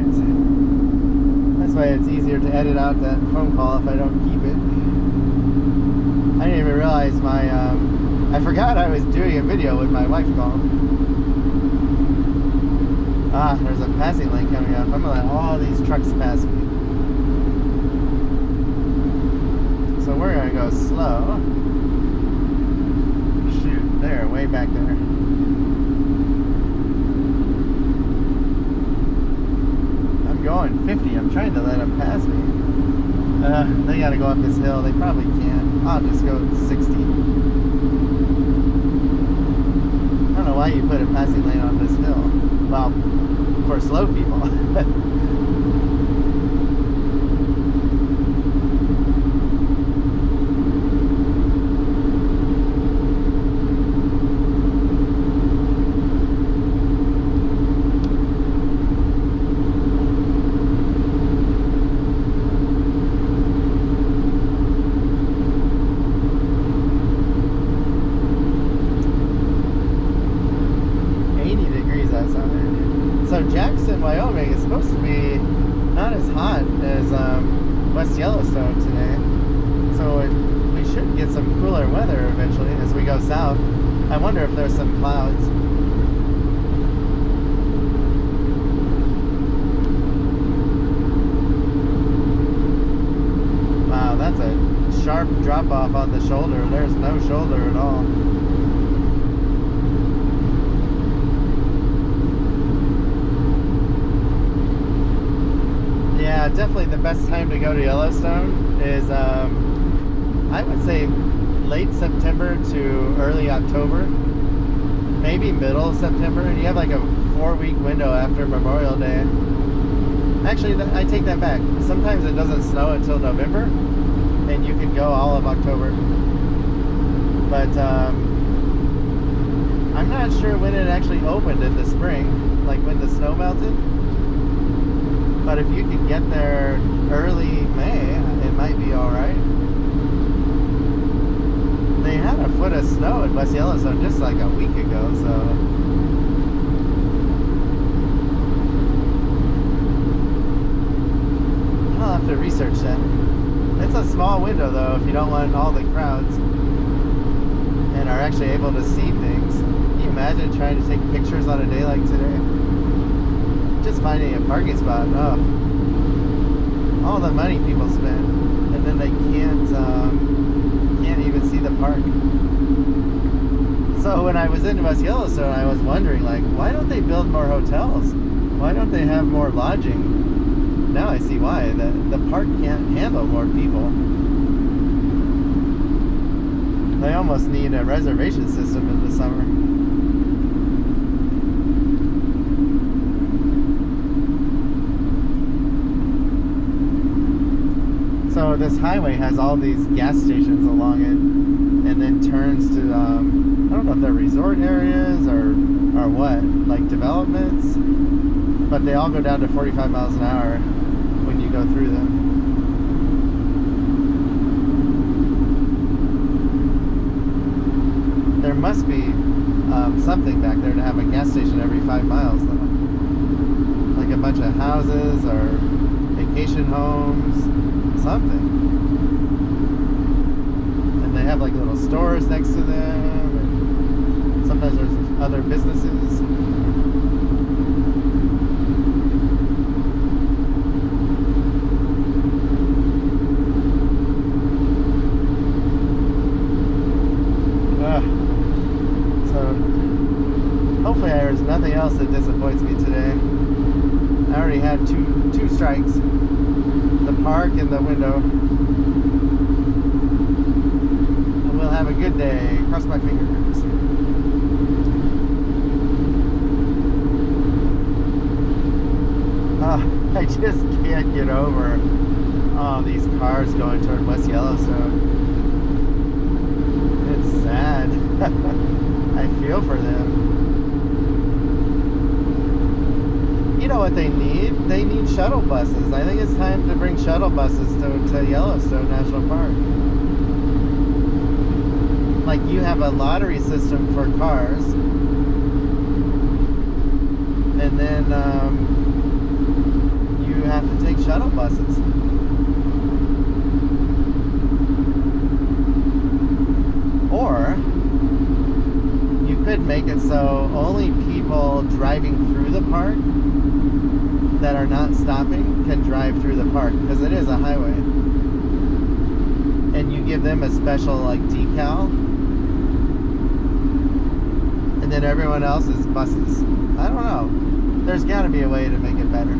Alright. This way it's easier to edit out that phone call if I don't keep it. I didn't even realize I forgot I was doing a video with my wife called. Ah, there's a passing lane coming up. I'm gonna let all these trucks pass me. So we're gonna go slow. Shoot, there, way back there. I'm going 50. I'm trying to let them pass me. They gotta go up this hill. They probably can. I'll just go 60. I don't know why you put a passing lane on this hill. Well, for slow people. 80 degrees outside. So Jackson, Wyoming is supposed to be not as hot as West Yellowstone today. So we should get some cooler weather eventually as we go south. I wonder if there's some clouds. Wow, that's a sharp drop off on the shoulder. There's no shoulder at all. Yeah, definitely the best time to go to Yellowstone is, I would say late September to early October, maybe middle September. You have like a 4-week window after Memorial Day. Actually, I take that back. Sometimes it doesn't snow until November, and you can go all of October. But I'm not sure when it actually opened in the spring, like when the snow melted. But if you could get there early May, it might be alright. They had a foot of snow in West Yellowstone just like a week ago, so... I'll have to research that. It's a small window though if you don't want all the crowds and are actually able to see things. Can you imagine trying to take pictures on a day like today? Just finding a parking spot, oh, all the money people spend, and then they can't even see the park. So when I was in West Yellowstone, I was wondering, like, why don't they build more hotels? Why don't they have more lodging? Now I see why. The park can't handle more people. They almost need a reservation system in the summer. So this highway has all these gas stations along it, and then turns to, I don't know if they're resort areas or what, like developments, but they all go down to 45 miles an hour when you go through them. There must be something back there to have a gas station every 5 miles though. Like a bunch of houses or vacation homes, something. And they have like little stores next to them, and sometimes there's other businesses. So hopefully there's nothing else that disappoints me today. I already had two strikes. The park and the window. And we'll have a good day. Cross my fingers. I just can't get over all these cars going toward West Yellowstone. It's sad. I feel for them. You know what they need? They need shuttle buses. I think it's time to bring shuttle buses to Yellowstone National Park. Like you have a lottery system for cars, and then have to take shuttle buses. Or you could make it so only people driving through the park that are not stopping can drive through the park, because it is a highway. And you give them a special like decal, and then everyone else is buses. I don't know. There's got to be a way to make it better.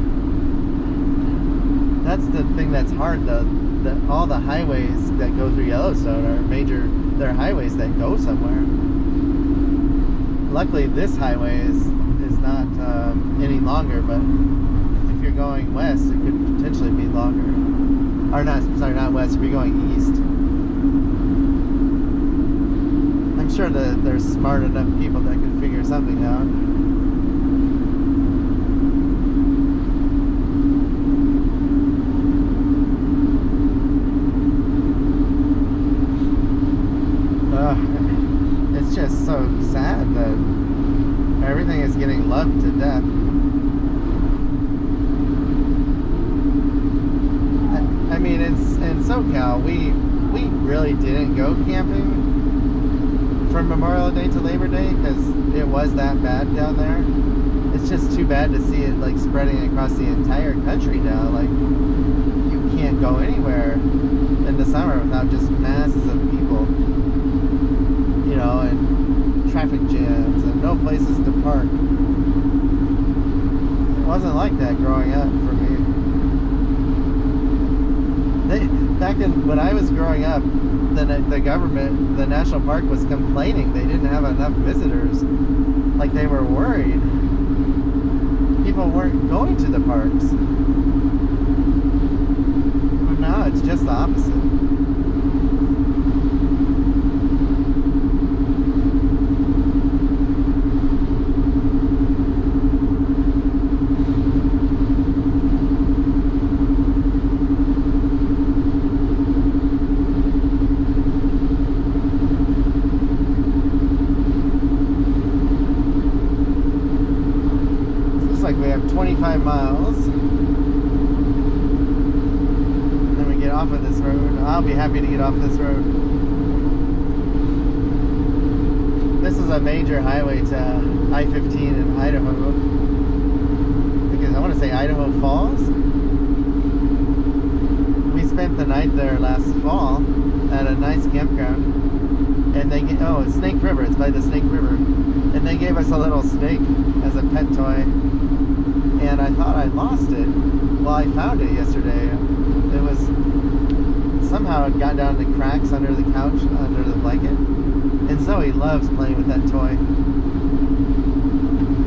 That's the thing that's hard, though. All the highways that go through Yellowstone are major. They're highways that go somewhere. Luckily, this highway is not any longer, but if you're going west, it could potentially be longer. Or not, sorry, not west, if you're going east. I'm sure that there's smart enough people that can figure something out. It's just so sad that everything is getting loved to death. I mean, in SoCal, we really didn't go camping from Memorial Day to Labor Day because it was that bad down there. It's just too bad to see it like spreading across the entire country now. Like, you can't go anywhere in the summer without just masses of people, you know, and traffic jams and no places to park. It wasn't like that growing up for me. Back when I was growing up, the government, the national park was complaining they didn't have enough visitors. Like, they were worried. People weren't going to the parks. But now it's just the opposite. We have 25 miles, and then we get off of this road. I'll be happy to get off this road. This is a major highway to I-15 in Idaho. I want to say Idaho Falls. We spent the night there last fall at a nice campground, and they it's Snake River. It's by the Snake River, and they gave us a little snake as a pet toy. And I thought I lost it. Well, I found it yesterday. It was somehow it got down the cracks under the couch, under the blanket. And Zoe loves playing with that toy.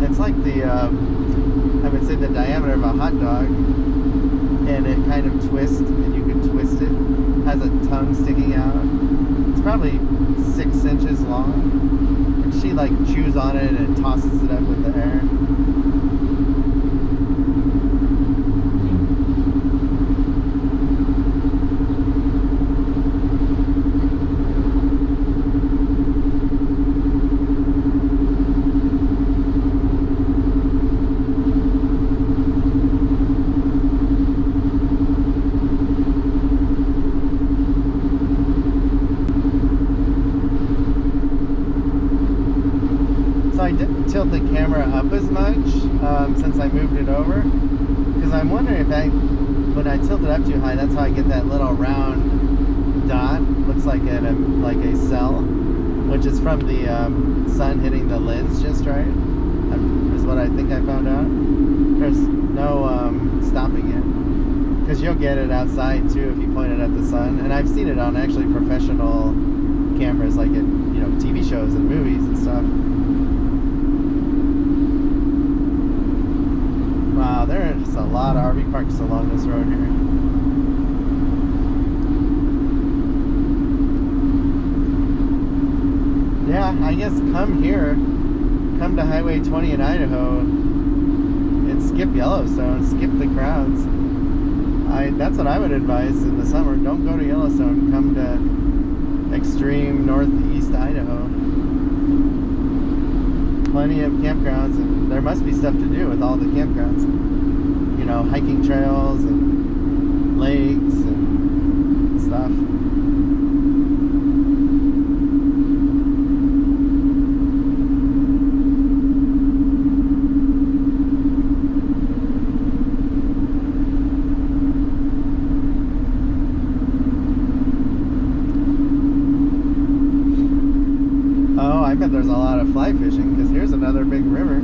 It's like the, I would say the diameter of a hot dog. And it kind of twists, and you can twist it. It has a tongue sticking out. It's probably 6 inches long. And she like chews on it and tosses it up with the air. I didn't tilt the camera up as much since I moved it over, because I'm wondering if when I tilt it up too high, that's how I get that little round dot. Looks like a cell, which is from the sun hitting the lens just right. Is what I think I found out. There's no stopping it, because you'll get it outside too if you point it at the sun. And I've seen it on actually professional cameras, like in TV shows and movies and stuff. Wow, there's a lot of RV parks along this road here. Yeah, I guess come to Highway 20 in Idaho and skip Yellowstone, skip the crowds. That's what I would advise in the summer. Don't go to Yellowstone, come to extreme northeast Idaho. Plenty of campgrounds, and there must be stuff to do with all the campgrounds. know, hiking trails and lakes and stuff. Oh, I bet there's a lot of fly fishing, because here's another big river.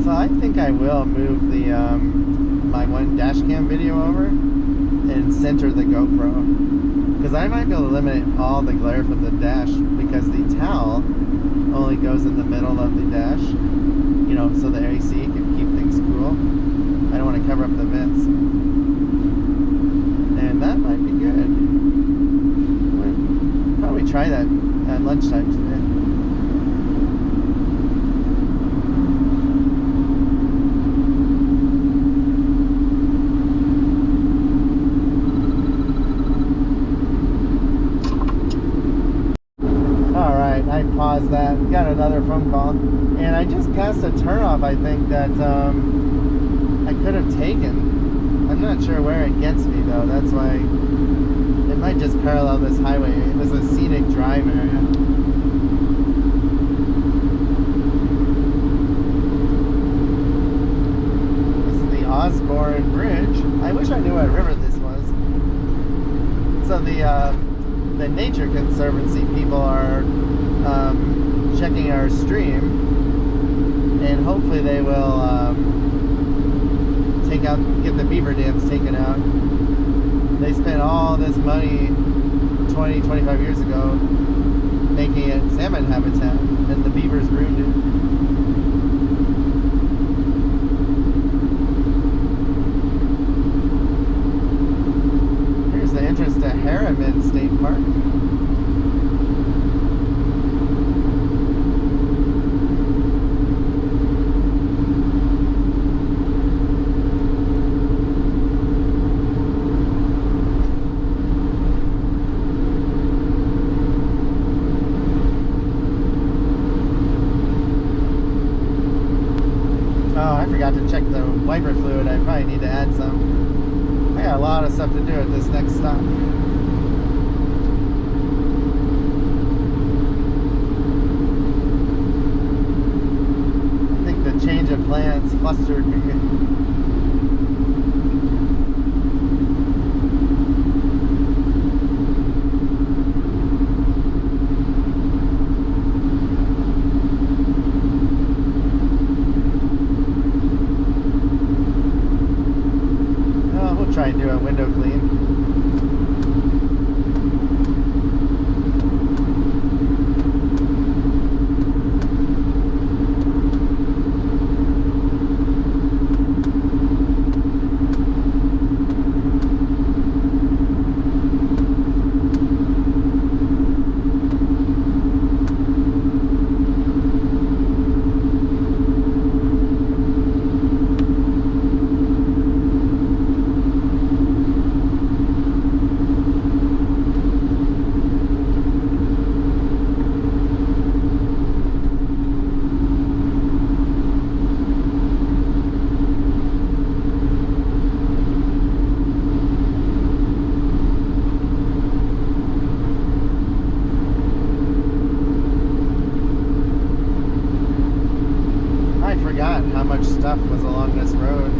So I think I will move the my one dash cam video over and center the GoPro, because I might be able to eliminate all the glare from the dash, because the towel only goes in the middle of the dash, you know, so the AC can keep things cool. I don't want to cover up the vents, and that might be good. We'll probably try that at lunchtime today. I paused that, got another phone call, and I just passed a turnoff, I think, that I could have taken. I'm not sure where it gets me, though. That's why it might just parallel this highway. It was a scenic drive area. This is the Osborne Bridge. I wish I knew what river this was. So the Nature Conservancy people are checking our stream, and hopefully they will get the beaver dams taken out. They spent all this money 20-25 years ago making it salmon habitat, and the beavers ruined it. Here's the entrance to Harriman State Park. To check the wiper fluid. I probably need to add some. I got a lot of stuff to do at this next stop. I think the change of plans flustered me. Try and do a window clean. How much stuff was along this road.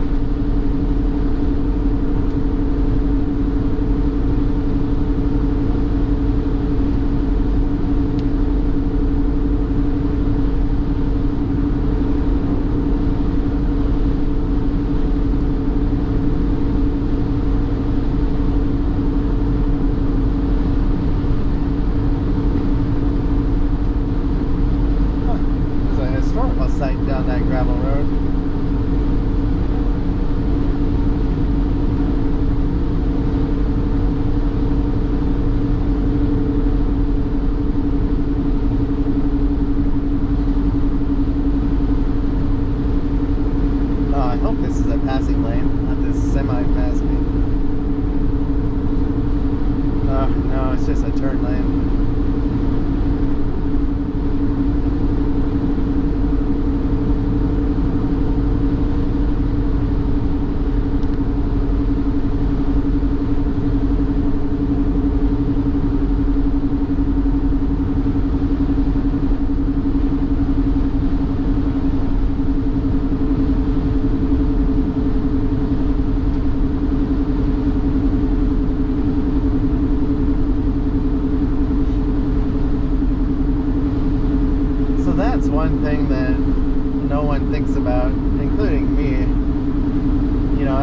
There's a historical site down that gravel road.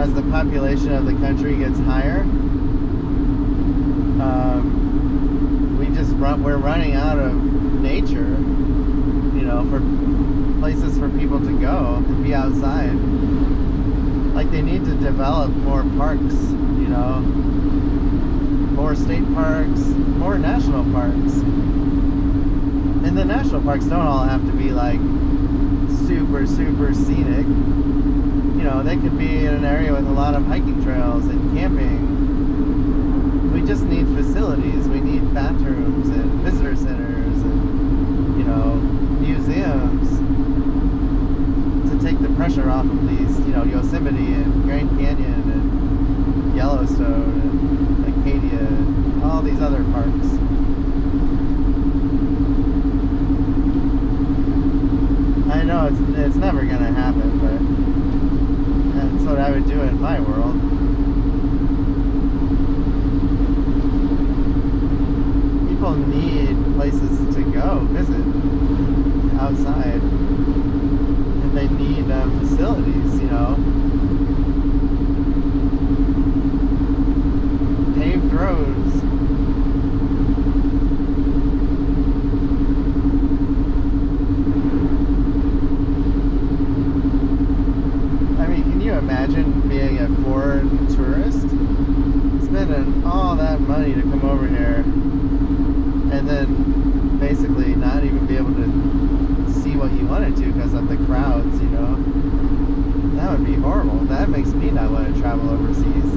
as the population of the country gets higher, we're running out of nature, you know, for places for people to go and be outside. Like, they need to develop more parks, you know, more state parks, more national parks. And the national parks don't all have to be like super scenic. You know, they could be in an area with a lot of hiking trails and camping. We just need facilities. We need bathrooms and visitor centers and, you know, museums to take the pressure off of these, you know, Yosemite and Grand Canyon and Yellowstone and Acadia and all these other parks. I know it's never gonna happen, but that's what I would do in my world. People need places to go visit outside, and they need facilities, you know, paved roads. I mean, can you imagine being a foreign tourist, spending all that money to come over here, and then basically not even be able to see what you wanted to because of the crowds, you know? That would be horrible. That makes me not want to travel overseas.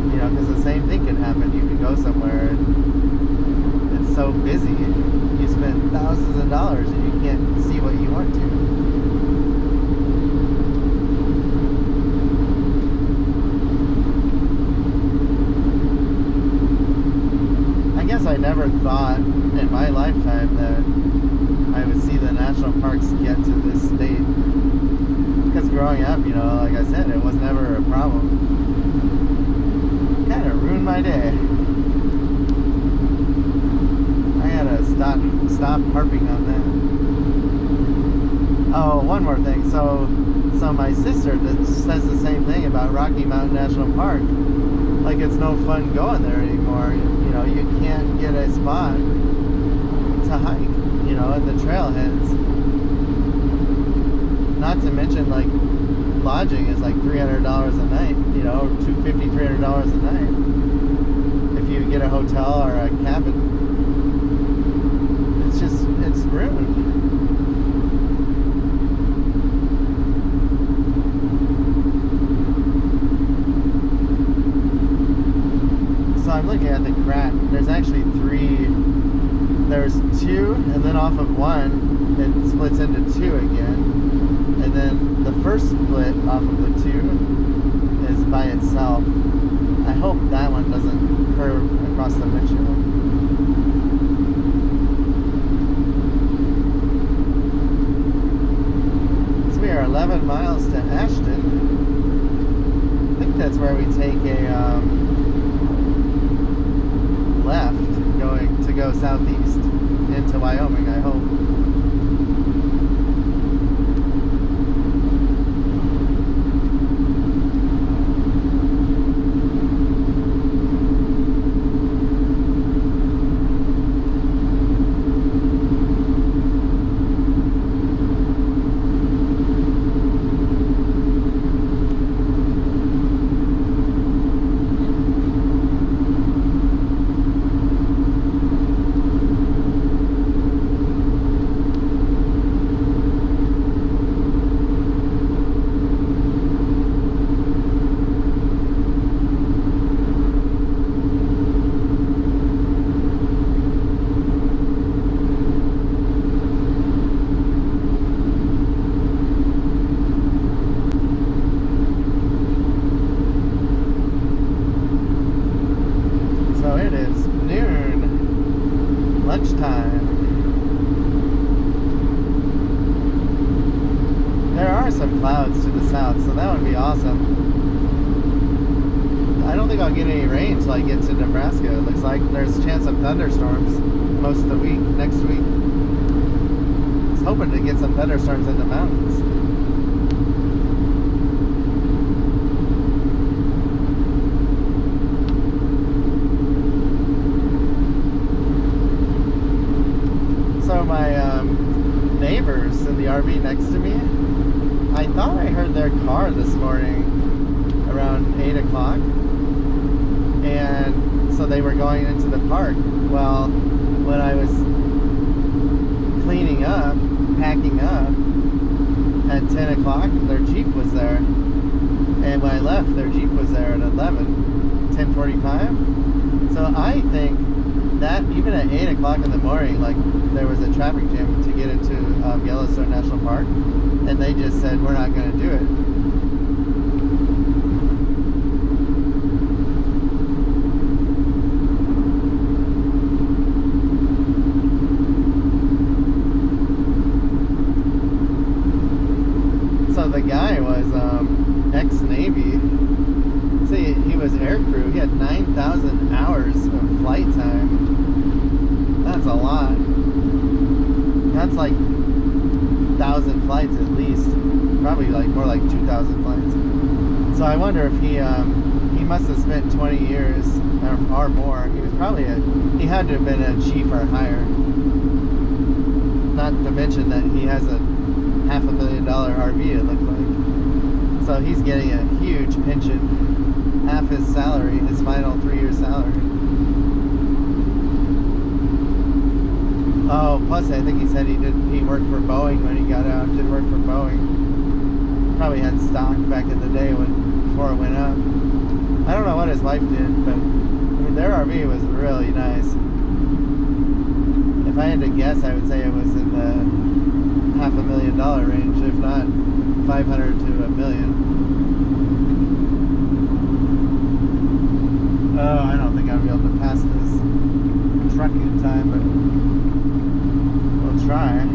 You know, because the same thing can happen. You can go somewhere and it's so busy. You spend thousands of dollars and you can't see what you want to. I never thought in my lifetime that I would see the national parks get to this state. Because growing up, you know, like I said, it was never a problem. Kind of ruined my day. I gotta stop harping on that. Oh, one more thing. So my sister says the same thing about Rocky Mountain National Park. Like, it's no fun going there anymore. You know, you can't get a spot to hike, you know, at the trailheads. Not to mention, like, lodging is like $300 a night, you know, $250, $300 a night. If you get a hotel or a cabin, it's ruined. So I'm looking at the crack. There's actually three. There's two, and then off of one, it splits into two again. And then the first split off of the two is by itself. I hope that one doesn't curve across the windshield. So we are 11 miles to Ashton. I think that's where we take a left to go southeast into Wyoming, I hope. Lunchtime. There are some clouds to the south, so that would be awesome. I don't think I'll get any rain until I get to Nebraska. It looks like there's a chance of thunderstorms most of the week, next week. I was hoping to get some thunderstorms in the mountains. RV next to me, I thought I heard their car this morning around 8 o'clock. And so they were going into the park. Well, when I was cleaning up, packing up at 10 o'clock, their Jeep was there. And when I left, their Jeep was there at 10:45. So I think that even at 8 o'clock in the morning, like, there was a traffic jam to get into Yellowstone National Park, and they just said, we're not going to do it. So the guy was ex-Navy. See, he was aircrew. He had 9,000 hours of flight time. That's a lot. That's like 1,000 flights at least. Probably like more like 2,000 flights. So I wonder if he must have spent 20 years or more. He was probably he had to have been a chief or higher. Not to mention that he has a $500,000 RV, it looked like. So he's getting a huge pension. Half his salary, his final 3-year salary. Oh, plus I think he said he worked for Boeing when he got out. Did work for Boeing. Probably had stock back in the day before it went up. I don't know what his wife did, but I mean, their RV was really nice. If I had to guess, I would say it was in the $500,000 range, if not 500 to $1 million. Oh, I don't think I'll be able to pass this truck in time, but we'll try.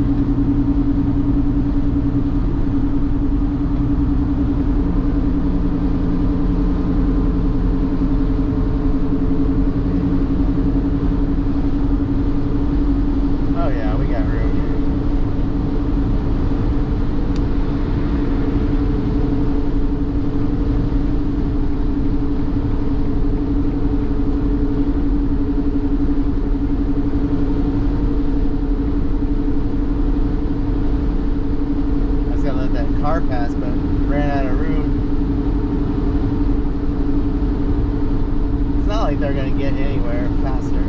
Oh yeah, we got room. Car pass, but ran out of room. It's not like they're going to get anywhere faster.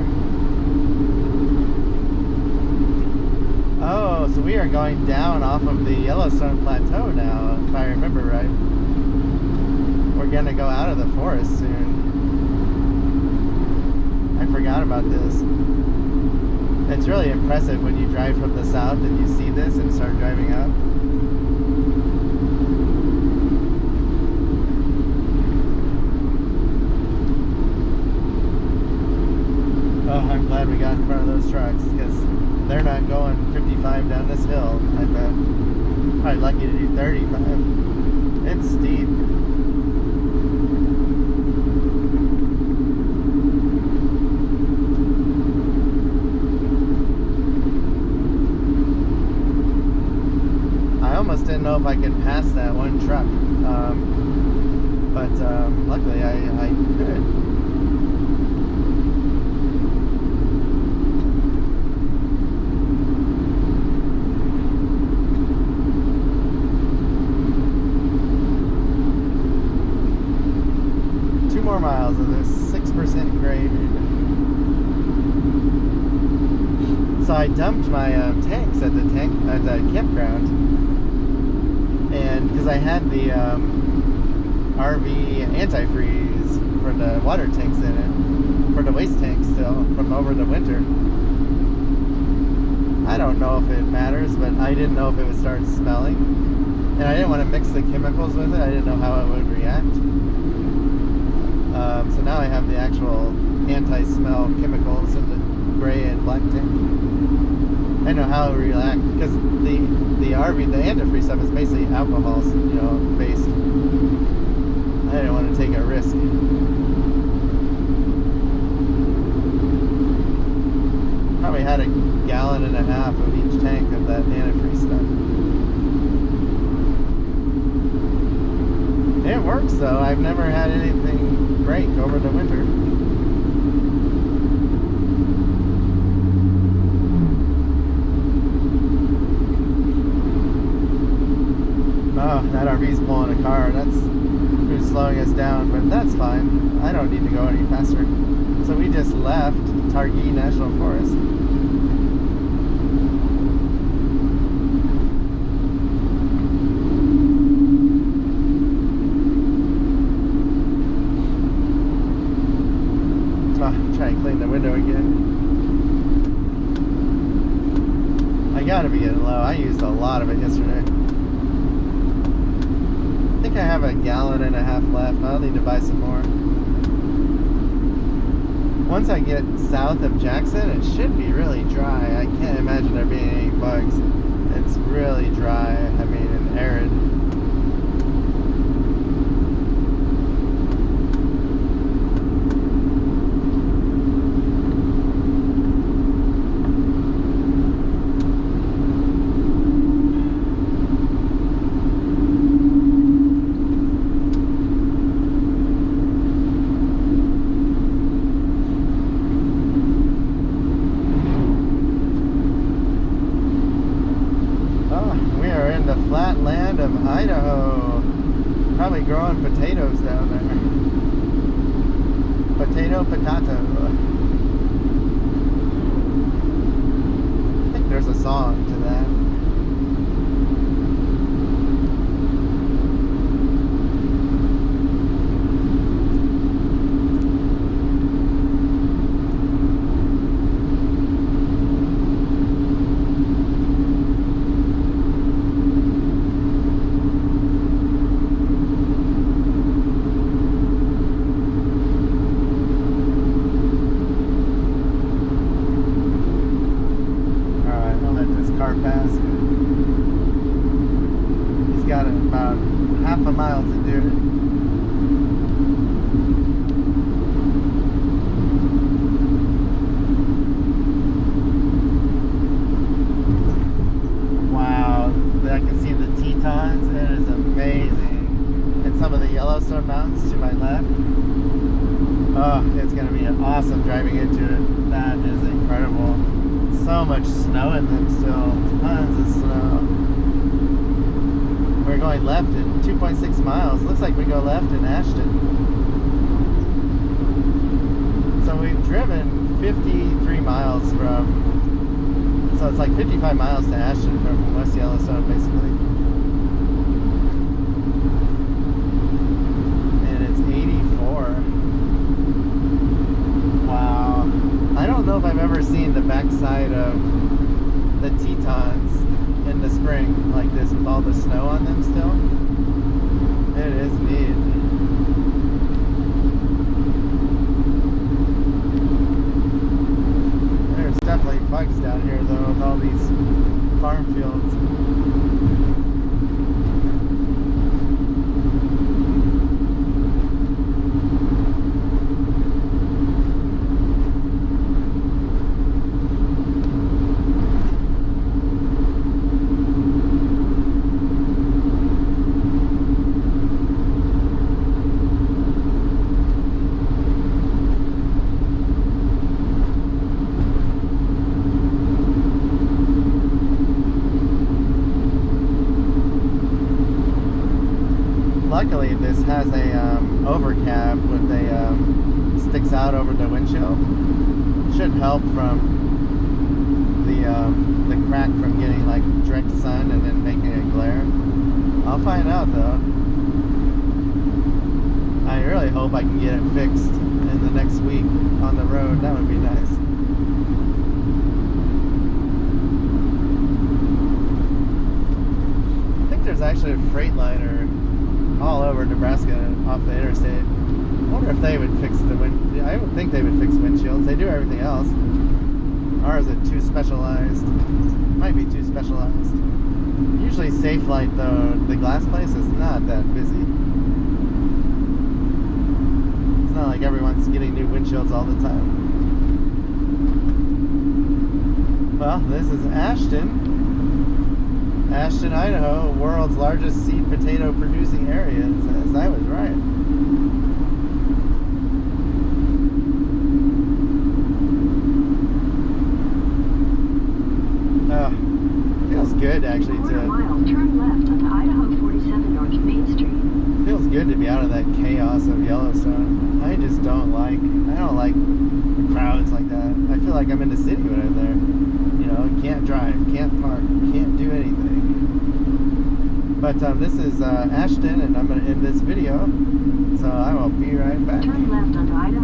Oh, so we are going down off of the Yellowstone Plateau now, if I remember right. We're going to go out of the forest soon. I forgot about this. It's really impressive when you drive from the south and you see this and start driving up. Oh, I'm glad we got in front of those trucks because they're not going 55 down this hill, I bet. Probably lucky to do 35. It's steep. I almost didn't know if I could pass that one truck, but luckily I could. 2 more miles of this 6% grade. So I dumped my tanks at the campground, and because I had the RV antifreeze for the water tanks in it, for the waste tanks still from over the winter. I don't know if it matters, but I didn't know if it would start smelling, and I didn't want to mix the chemicals with it. I didn't know how it would react. So now I have the actual anti-smell chemicals in the gray and black tank. I know how it would react because the RV, the antifreeze stuff is basically alcohol, based. I didn't want to take a risk. Probably had a gallon and a half of each tank of that antifreeze stuff. It works though. I've never had anything break over the winter. that RV's pulling a car. That's who's slowing us down, but that's fine. I don't need to go any faster. So we just left Targhee National Forest. Try and clean the window again. I gotta be getting low. I used a lot of it yesterday. I think I have a gallon and a half left. I'll need to buy some more. Once I get south of Jackson, it should be really dry. I can't imagine there being any bugs. It's really dry, I mean, and arid. Flat land of Idaho. Probably growing potatoes down there. Potato. I think there's a song to that. Pass. He's got about half a mile to do. Wow, I can see the Tetons. It is amazing. And some of the Yellowstone mountains to my left. Oh, it's going to be awesome driving into it. That is incredible. So much snow in them still. Tons of snow. We're going left in 2.6 miles. Looks like we go left in Ashton. So we've driven 53 miles from... So it's like 55 miles to Ashton from West Yellowstone, basically. And it's 84. Wow. I don't know if I've ever seen the backside of the Tetons in the spring like this with all the snow on them still. It is neat. There's definitely bugs down here though with all these farm fields. Luckily, this has a overcap with a sticks out over the windshield. Should help from the crack from getting like direct sun and then making it glare. I'll find out though. I really hope I can get it fixed in the next week on the road. That would be nice. I think there's actually a Freightliner all over Nebraska off the interstate. I wonder if they would fix the wind. I would think they would fix windshields. They do everything else. Ours is too specialized. Might be too specialized. Usually Safe Light though, the glass place is not that busy. It's not like everyone's getting new windshields all the time. Well, this is Ashton. Ashton, Idaho, world's largest seed potato producing area. It says I was right. Feels good actually to turn left onto Idaho 47 North. good to be out of that chaos of Yellowstone. I just don't like crowds like that. I feel like I'm in the city when I'm there. You know, can't drive, can't park, can't do anything. But this is Ashton, and I'm going to end this video. So I will be right back. Turn left onto Idaho.